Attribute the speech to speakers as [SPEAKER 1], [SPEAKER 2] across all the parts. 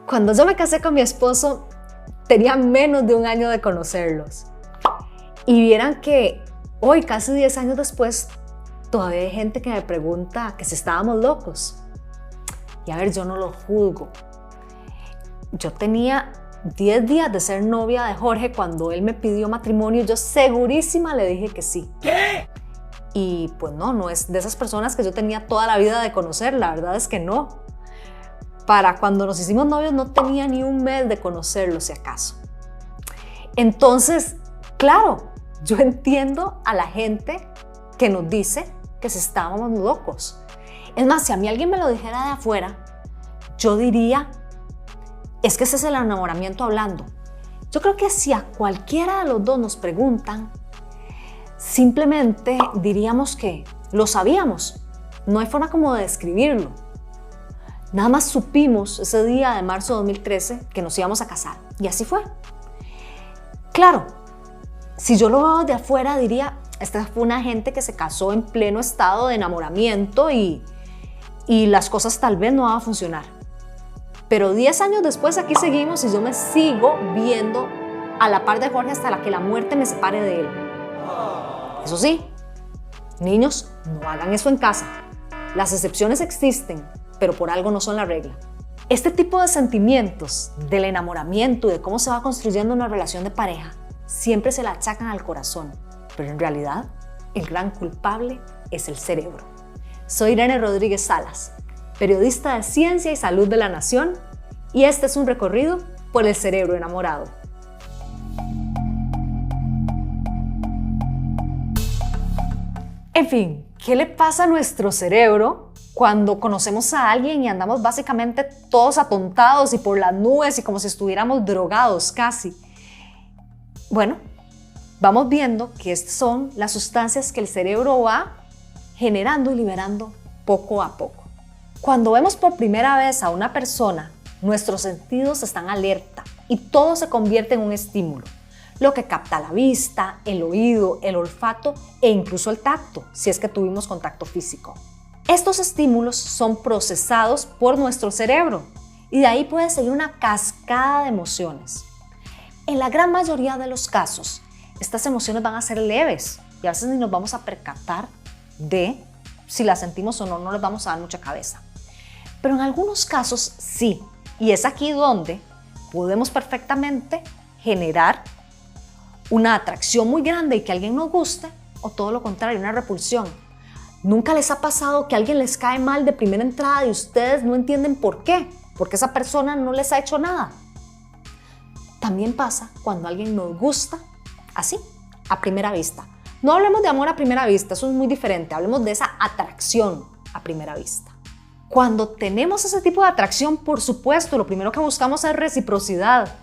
[SPEAKER 1] Cuando yo me casé con mi esposo, tenía menos de un año de conocerlos. Y vieran que hoy, casi 10 años después, todavía hay gente que me pregunta que si estábamos locos. Y a ver, yo no lo juzgo. Yo tenía 10 días de ser novia de Jorge cuando él me pidió matrimonio. Yo segurísima le dije que sí.
[SPEAKER 2] ¿Qué?
[SPEAKER 1] Y pues no es de esas personas que yo tenía toda la vida de conocer. La verdad es que no. Para cuando nos hicimos novios no tenía ni un mes de conocerlo, si acaso. Entonces, claro, yo entiendo a la gente que nos dice que si estábamos locos. Es más, si a mí alguien me lo dijera de afuera, yo diría, es que ese es el enamoramiento hablando. Yo creo que si a cualquiera de los dos nos preguntan, simplemente diríamos que lo sabíamos. No hay forma como de describirlo. Nada más supimos ese día de marzo de 2013 que nos íbamos a casar. Y así fue. Claro, si yo lo veo de afuera diría, esta fue una gente que se casó en pleno estado de enamoramiento y las cosas tal vez no van a funcionar. Pero 10 años después aquí seguimos y yo me sigo viendo a la par de Jorge hasta que la muerte me separe de él. Eso sí, niños, no hagan eso en casa. Las excepciones existen, pero por algo no son la regla. Este tipo de sentimientos del enamoramiento y de cómo se va construyendo una relación de pareja siempre se la achacan al corazón, pero en realidad el gran culpable es el cerebro. Soy Irene Rodríguez Salas, periodista de Ciencia y Salud de La Nación, y este es un recorrido por el cerebro enamorado. En fin, ¿qué le pasa a nuestro cerebro cuando conocemos a alguien y andamos básicamente todos atontados y por las nubes y como si estuviéramos drogados casi? Bueno, vamos viendo que estas son las sustancias que el cerebro va generando y liberando poco a poco. Cuando vemos por primera vez a una persona, nuestros sentidos están alerta y todo se convierte en un estímulo. Lo que capta la vista, el oído, el olfato e incluso el tacto, si es que tuvimos contacto físico. Estos estímulos son procesados por nuestro cerebro y de ahí puede seguir una cascada de emociones. En la gran mayoría de los casos, estas emociones van a ser leves y a veces ni nos vamos a percatar de si las sentimos o no, no les vamos a dar mucha cabeza. Pero en algunos casos sí, y es aquí donde podemos perfectamente generar una atracción muy grande y que alguien nos guste, o todo lo contrario, una repulsión. ¿Nunca les ha pasado que a alguien les cae mal de primera entrada y ustedes no entienden por qué? Porque esa persona no les ha hecho nada. También pasa cuando alguien nos gusta así, a primera vista. No hablemos de amor a primera vista, eso es muy diferente. Hablemos de esa atracción a primera vista. Cuando tenemos ese tipo de atracción, por supuesto, lo primero que buscamos es reciprocidad.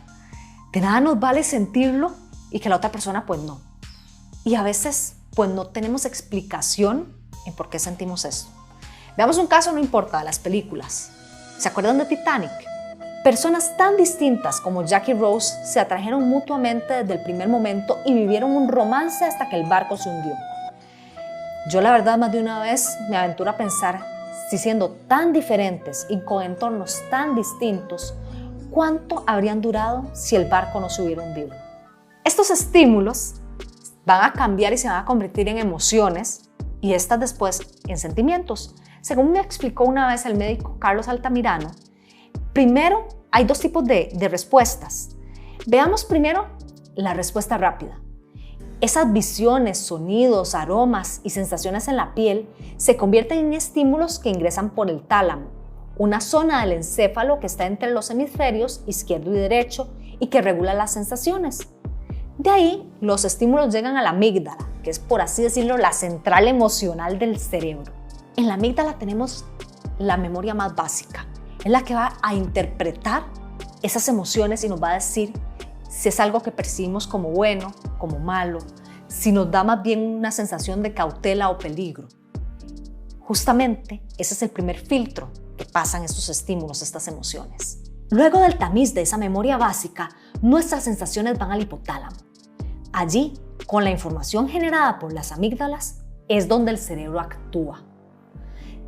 [SPEAKER 1] De nada nos vale sentirlo y que la otra persona pues no. Y a veces pues no tenemos explicación en por qué sentimos esto. Veamos un caso, no importa, de las películas. ¿Se acuerdan de Titanic? Personas tan distintas como Jack y Rose se atrajeron mutuamente desde el primer momento y vivieron un romance hasta que el barco se hundió. Yo la verdad más de una vez me aventuro a pensar si siendo tan diferentes y con entornos tan distintos, ¿cuánto habrían durado si el barco no se hubiera hundido? Estos estímulos van a cambiar y se van a convertir en emociones y estas después en sentimientos. Según me explicó una vez el médico Carlos Altamirano, primero hay dos tipos de respuestas. Veamos primero la respuesta rápida. Esas visiones, sonidos, aromas y sensaciones en la piel se convierten en estímulos que ingresan por el tálamo, una zona del encéfalo que está entre los hemisferios izquierdo y derecho y que regula las sensaciones. De ahí, los estímulos llegan a la amígdala, que es, por así decirlo, la central emocional del cerebro. En la amígdala tenemos la memoria más básica. Es la que va a interpretar esas emociones y nos va a decir si es algo que percibimos como bueno, como malo, si nos da más bien una sensación de cautela o peligro. Justamente ese es el primer filtro que pasan estos estímulos, estas emociones. Luego del tamiz de esa memoria básica, nuestras sensaciones van al hipotálamo. Allí, con la información generada por las amígdalas, es donde el cerebro actúa.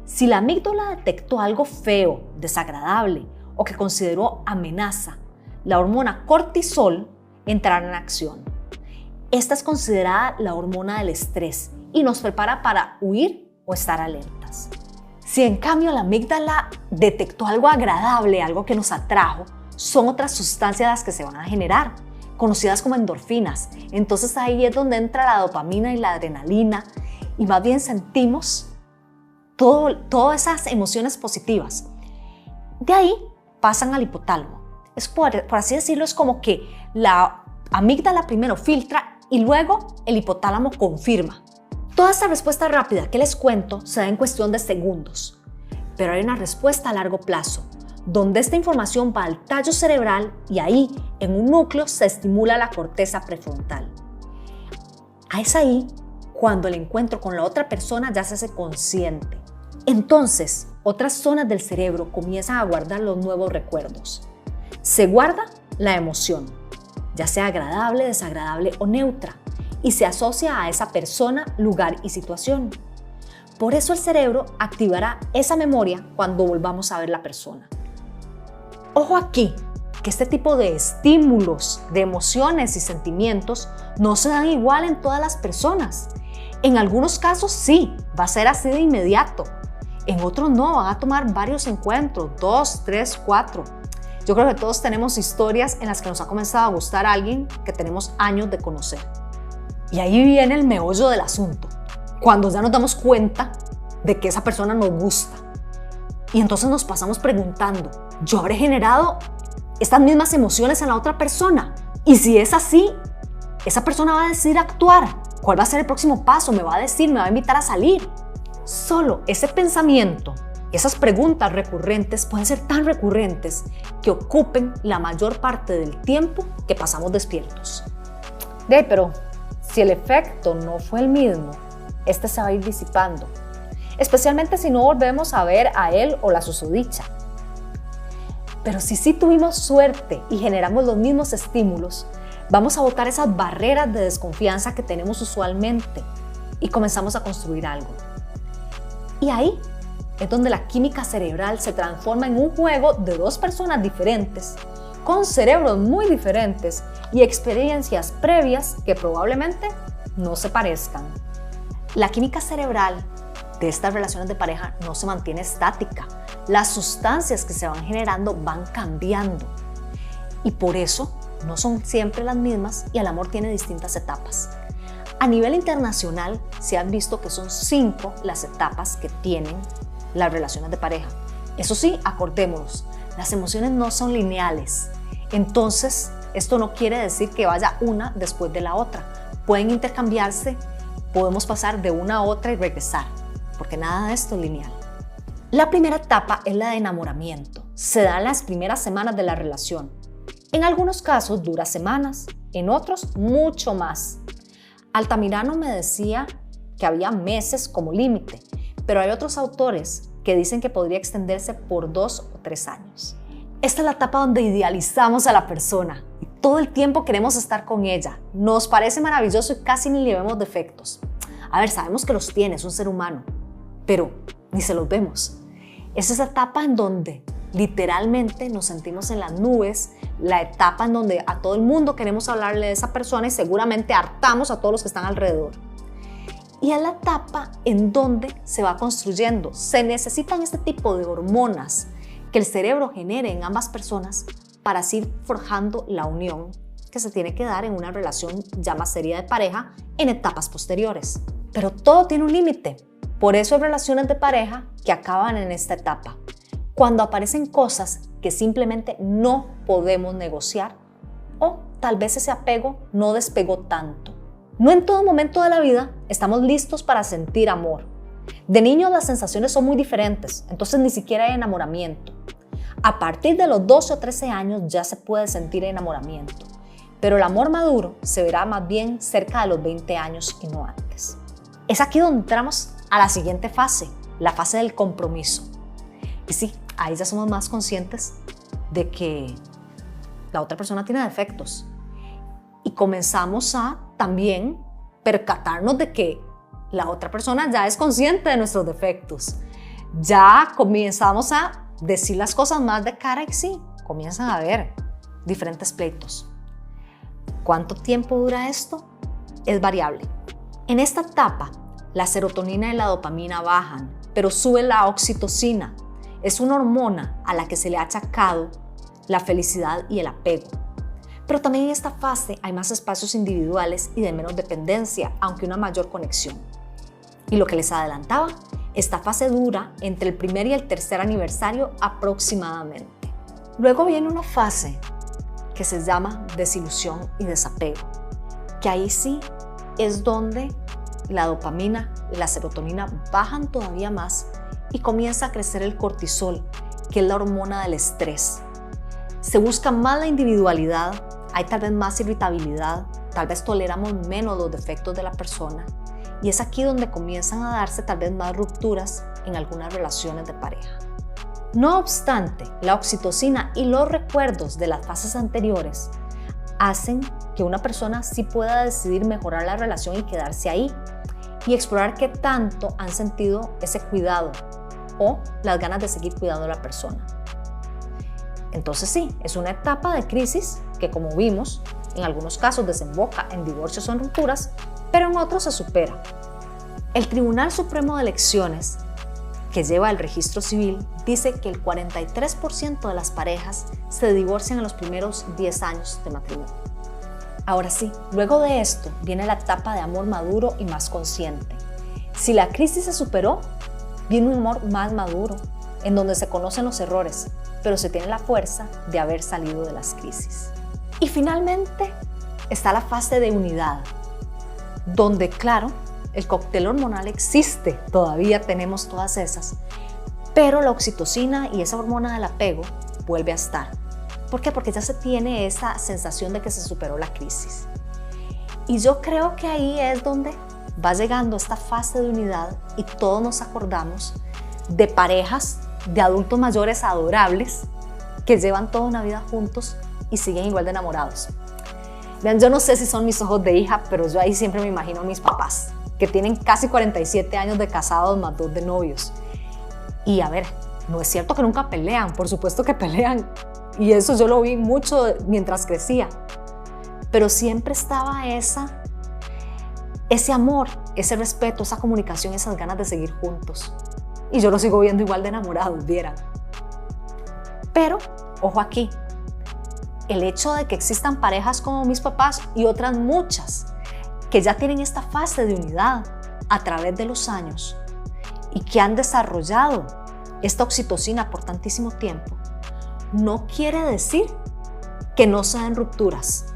[SPEAKER 1] Si la amígdala detectó algo feo, desagradable o que consideró amenaza, la hormona cortisol entrará en acción. Esta es considerada la hormona del estrés y nos prepara para huir o estar alertas. Si en cambio la amígdala detectó algo agradable, algo que nos atrajo, son otras sustancias las que se van a generar, conocidas como endorfinas. Entonces ahí es donde entra la dopamina y la adrenalina y más bien sentimos todas esas emociones positivas. De ahí pasan al hipotálamo. Es por así decirlo, es como que la amígdala primero filtra y luego el hipotálamo confirma. Toda esta respuesta rápida que les cuento se da en cuestión de segundos, pero hay una respuesta a largo plazo, donde esta información va al tallo cerebral y ahí, en un núcleo, se estimula la corteza prefrontal. Es ahí cuando el encuentro con la otra persona ya se hace consciente. Entonces, otras zonas del cerebro comienzan a guardar los nuevos recuerdos. Se guarda la emoción, ya sea agradable, desagradable o neutra, y se asocia a esa persona, lugar y situación. Por eso el cerebro activará esa memoria cuando volvamos a ver la persona. Ojo aquí, que este tipo de estímulos, de emociones y sentimientos no se dan igual en todas las personas. En algunos casos sí, va a ser así de inmediato. En otros no, van a tomar varios encuentros, 2, 3, 4. Yo creo que todos tenemos historias en las que nos ha comenzado a gustar alguien que tenemos años de conocer. Y ahí viene el meollo del asunto, cuando ya nos damos cuenta de que esa persona nos gusta. Y entonces nos pasamos preguntando, ¿yo habré generado estas mismas emociones en la otra persona? Y si es así, esa persona va a decidir actuar. ¿Cuál va a ser el próximo paso? ¿Me va a decir? ¿Me va a invitar a salir? Solo ese pensamiento, esas preguntas recurrentes pueden ser tan recurrentes que ocupen la mayor parte del tiempo que pasamos despiertos. Pero si el efecto no fue el mismo, este se va a ir disipando, especialmente si no volvemos a ver a él o la susodicha. Pero si sí tuvimos suerte y generamos los mismos estímulos, vamos a botar esas barreras de desconfianza que tenemos usualmente y comenzamos a construir algo. Y ahí es donde la química cerebral se transforma en un juego de dos personas diferentes, con cerebros muy diferentes y experiencias previas que probablemente no se parezcan. La química cerebral de estas relaciones de pareja no se mantiene estática. Las sustancias que se van generando van cambiando y por eso no son siempre las mismas y el amor tiene distintas etapas. A nivel internacional se han visto que son 5 las etapas que tienen las relaciones de pareja. Eso sí, acordémonos, las emociones no son lineales. Entonces, esto no quiere decir que vaya una después de la otra. Pueden intercambiarse, podemos pasar de una a otra y regresar, porque nada de esto es lineal. La primera etapa es la de enamoramiento. Se da en las primeras semanas de la relación. En algunos casos dura semanas, en otros mucho más. Altamirano me decía que había meses como límite, pero hay otros autores que dicen que podría extenderse por 2 o 3 años. Esta es la etapa donde idealizamos a la persona y todo el tiempo queremos estar con ella. Nos parece maravilloso y casi ni le vemos defectos. Sabemos que los tiene, es un ser humano, pero ni se los vemos. Es esa etapa en donde literalmente nos sentimos en las nubes, la etapa en donde a todo el mundo queremos hablarle de esa persona y seguramente hartamos a todos los que están alrededor. Y es la etapa en donde se va construyendo. Se necesitan este tipo de hormonas que el cerebro genere en ambas personas para así ir forjando la unión que se tiene que dar en una relación ya más seria de pareja en etapas posteriores. Pero todo tiene un límite. Por eso hay relaciones de pareja que acaban en esta etapa, cuando aparecen cosas que simplemente no podemos negociar o tal vez ese apego no despegó tanto. No en todo momento de la vida estamos listos para sentir amor. De niños las sensaciones son muy diferentes, entonces ni siquiera hay enamoramiento. A partir de los 12 o 13 años ya se puede sentir enamoramiento, pero el amor maduro se verá más bien cerca de los 20 años y no antes. Es aquí donde entramos a la siguiente fase, la fase del compromiso. Y sí, ahí ya somos más conscientes de que la otra persona tiene defectos y comenzamos a también percatarnos de que la otra persona ya es consciente de nuestros defectos. Ya comenzamos a decir las cosas más de cara y sí, comienzan a haber diferentes pleitos. ¿Cuánto tiempo dura esto? Es variable. En esta etapa, la serotonina y la dopamina bajan, pero sube la oxitocina. Es una hormona a la que se le ha achacado la felicidad y el apego. Pero también en esta fase hay más espacios individuales y de menos dependencia, aunque una mayor conexión. Y lo que les adelantaba, esta fase dura entre el primer y el tercer aniversario aproximadamente. Luego viene una fase que se llama desilusión y desapego, que ahí sí es donde la dopamina y la serotonina bajan todavía más y comienza a crecer el cortisol, que es la hormona del estrés. Se busca más la individualidad, hay tal vez más irritabilidad, tal vez toleramos menos los defectos de la persona y es aquí donde comienzan a darse tal vez más rupturas en algunas relaciones de pareja. No obstante, la oxitocina y los recuerdos de las fases anteriores hacen que una persona sí pueda decidir mejorar la relación y quedarse ahí y explorar qué tanto han sentido ese cuidado o las ganas de seguir cuidando a la persona. Entonces sí, es una etapa de crisis que, como vimos, en algunos casos desemboca en divorcios o en rupturas, pero en otros se supera. El Tribunal Supremo de Elecciones, que lleva el registro civil, dice que el 43% de las parejas se divorcian en los primeros 10 años de matrimonio. Ahora sí, luego de esto viene la etapa de amor maduro y más consciente. Si la crisis se superó, viene un amor más maduro, en donde se conocen los errores, pero se tiene la fuerza de haber salido de las crisis. Y finalmente está la fase de unidad, donde claro, el cóctel hormonal existe, todavía tenemos todas esas, pero la oxitocina y esa hormona del apego vuelve a estar. ¿Por qué? Porque ya se tiene esa sensación de que se superó la crisis. Y yo creo que ahí es donde va llegando esta fase de unidad y todos nos acordamos de parejas de adultos mayores adorables que llevan toda una vida juntos y siguen igual de enamorados. Vean, yo no sé si son mis ojos de hija, pero yo ahí siempre me imagino a mis papás, que tienen casi 47 años de casados más 2 de novios. Y a ver, no es cierto que nunca pelean, por supuesto que pelean, y eso yo lo vi mucho mientras crecía, pero siempre estaba ese amor, ese respeto, esa comunicación, esas ganas de seguir juntos. Y yo lo sigo viendo igual de enamorados, vieran. Pero, ojo aquí, el hecho de que existan parejas como mis papás y otras muchas que ya tienen esta fase de unidad a través de los años y que han desarrollado esta oxitocina por tantísimo tiempo, no quiere decir que no se den rupturas,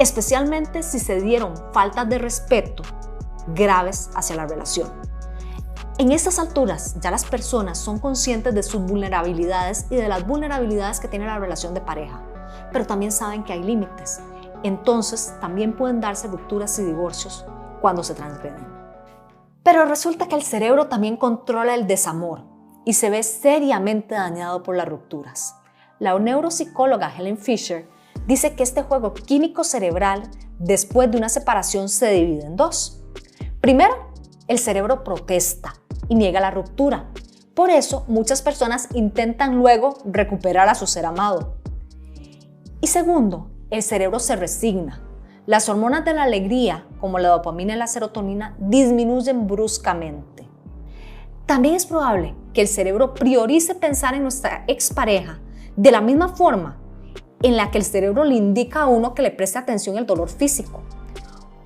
[SPEAKER 1] especialmente si se dieron faltas de respeto graves hacia la relación. En estas alturas ya las personas son conscientes de sus vulnerabilidades y de las vulnerabilidades que tiene la relación de pareja, pero también saben que hay límites. Entonces también pueden darse rupturas y divorcios cuando se transgreden. Pero resulta que el cerebro también controla el desamor y se ve seriamente dañado por las rupturas. La neuropsicóloga Helen Fisher dice que este juego químico cerebral después de una separación se divide en dos. Primero, el cerebro protesta y niega la ruptura. Por eso, muchas personas intentan luego recuperar a su ser amado. Y segundo, el cerebro se resigna. Las hormonas de la alegría, como la dopamina y la serotonina, disminuyen bruscamente. También es probable que el cerebro priorice pensar en nuestra expareja de la misma forma en la que el cerebro le indica a uno que le preste atención al dolor físico.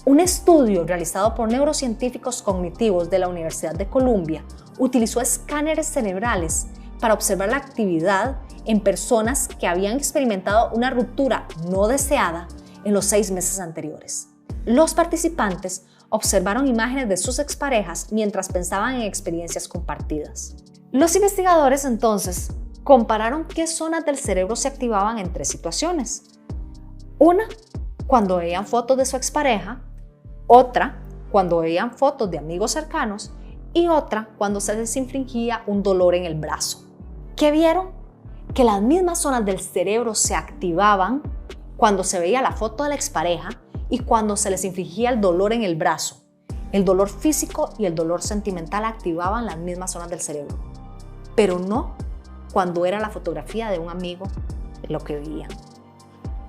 [SPEAKER 1] Un estudio realizado por neurocientíficos cognitivos de la Universidad de Columbia utilizó escáneres cerebrales para observar la actividad en personas que habían experimentado una ruptura no deseada en los 6 meses anteriores. Los participantes observaron imágenes de sus exparejas mientras pensaban en experiencias compartidas. Los investigadores entonces compararon qué zonas del cerebro se activaban en 3 situaciones. Una, cuando veían fotos de su expareja, otra, cuando veían fotos de amigos cercanos y otra, cuando se les infligía un dolor en el brazo. ¿Qué vieron? Que las mismas zonas del cerebro se activaban cuando se veía la foto de la expareja y cuando se les infligía el dolor en el brazo. El dolor físico y el dolor sentimental activaban las mismas zonas del cerebro, pero no cuando era la fotografía de un amigo lo que veían.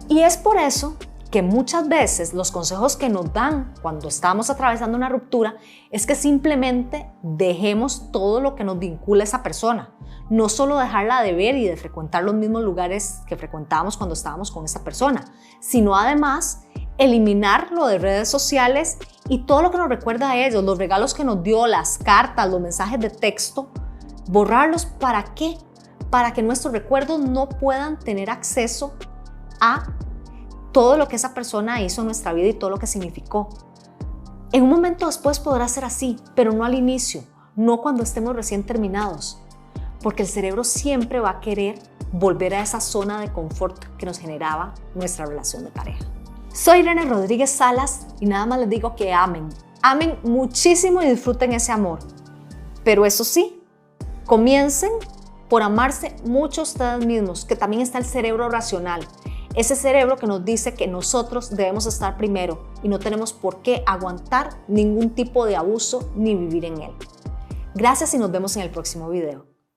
[SPEAKER 1] Y es por eso que muchas veces los consejos que nos dan cuando estamos atravesando una ruptura es que simplemente dejemos todo lo que nos vincula a esa persona. No solo dejarla de ver y de frecuentar los mismos lugares que frecuentábamos cuando estábamos con esa persona, sino además eliminarlo de redes sociales y todo lo que nos recuerda a ellos, los regalos que nos dio, las cartas, los mensajes de texto, borrarlos. ¿Para qué? Para que nuestros recuerdos no puedan tener acceso a todo lo que esa persona hizo en nuestra vida y todo lo que significó. En un momento después podrá ser así, pero no al inicio, no cuando estemos recién terminados, porque el cerebro siempre va a querer volver a esa zona de confort que nos generaba nuestra relación de pareja. Soy Irene Rodríguez Salas y nada más les digo que amen muchísimo y disfruten ese amor. Pero eso sí, comiencen por amarse mucho ustedes mismos, que también está el cerebro racional. Ese cerebro que nos dice que nosotros debemos estar primero y no tenemos por qué aguantar ningún tipo de abuso ni vivir en él. Gracias y nos vemos en el próximo video.